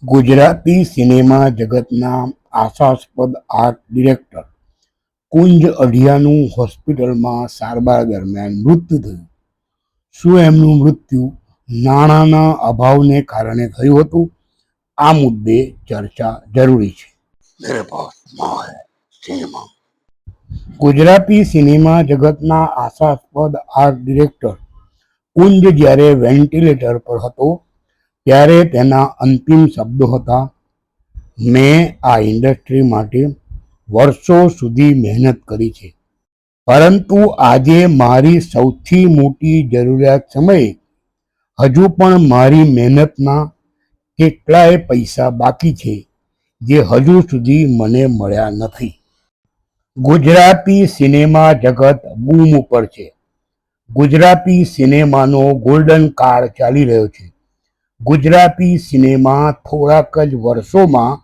Gujarati cinema જગતના આશાસ્પદ art director કુંજ અઢિયાનું હોસ્પિટલમાં સારવાર દરમિયાન મૃત્યુ થયું. શું એમનું મૃત્યુ નાણાંના અભાવને કારણે થયું હતું? આ મુદ્દે ચર્ચા જરૂરી છે. ગુજરાતી સિનેમા જગતના આશાસ્પદ આર્ટ ડિરેક્ટર કુંજ જ્યારે વેન્ટિલેટર પર હતો ત્યારે તેના અંતિમ શબ્દો હતા, મેં આ ઇન્ડસ્ટ્રી માટે વર્ષો સુધી મહેનત કરી છે, પરંતુ આજે મારી સૌથી મોટી જરૂરિયાત સમયે હજુ પણ મારી મહેનતના કેટલાય પૈસા બાકી છે જે હજુ સુધી મને મળ્યા નથી. ગુજરાતી સિનેમા જગત બૂમ ઉપર છે. ગુજરાતી સિનેમાનો ગોલ્ડન કાળ ચાલી રહ્યો છે. ગુજરાતી સિનેમા થોડાક જ વર્ષોમાં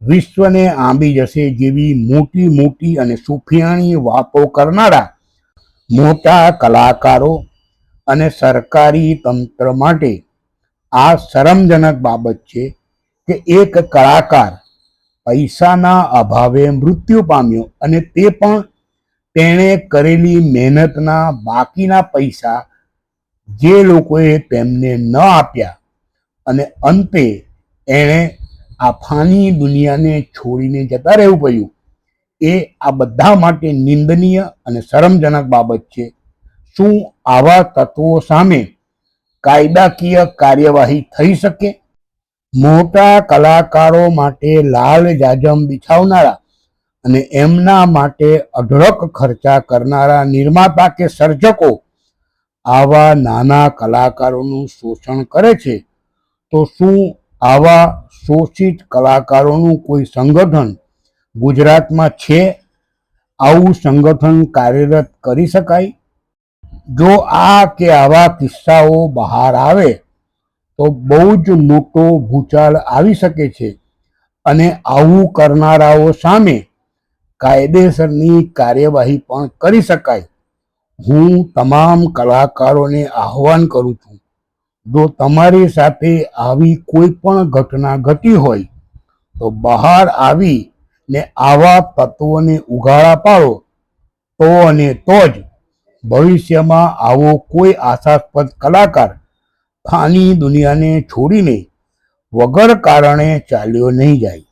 વિશ્વને આંબી જશે જેવી મોટી મોટી અને સુફિયાણી વાતો કરનારા મોટા કલાકારો અને સરકારી તંત્ર માટે આ શરમજનક બાબત છે કે એક કલાકાર પૈસાના અભાવે મૃત્યુ પામ્યો અને તે પણ તેણે કરેલી મહેનતના બાકીના પૈસા જે લોકોએ તેમને ન આપ્યા અને અંતે એણે આ ફાની દુનિયાને છોડીને જતા રહેવું પડ્યું. એ આ બધા માટે નિંદનીય અને શરમજનક બાબત છે. શું આવા તત્વો સામે કાયદાકીય કાર્યવાહી થઈ શકે? મોટા કલાકારો માટે લાલ જાજમ બિછાવનારા અને એમના માટે અઢળક ખર્ચા કરનારા નિર્માતા કે સર્જકો આવા નાના કલાકારોનું શોષણ કરે છે, તો શું આવા શોષિત કલાકારોનું કોઈ સંગઠન ગુજરાતમાં છે? આવું સંગઠન કાર્યરત કરી શકાય? જો આ કે આવા કિસ્સાઓ બહાર આવે તો બહુ જ મોટો ભૂચાલ આવી શકે છે અને આવું કરનારાઓ સામે કાયદેસરની કાર્યવાહી પણ કરી શકાય. હું તમામ કલાકારોને આહ્વાન કરું છું, જો તમારી સાથે આવી કોઈ પણ ઘટના ઘટી હોય તો બહાર આવી ને આવા તત્વોને ઉઘાડા પાડો, તો અને તો જ ભવિષ્યમાં આવો કોઈ આશાસ્પદ કલાકાર ફાની દુનિયાને છોડીને વગર કારણે ચાલ્યો નહીં જાય.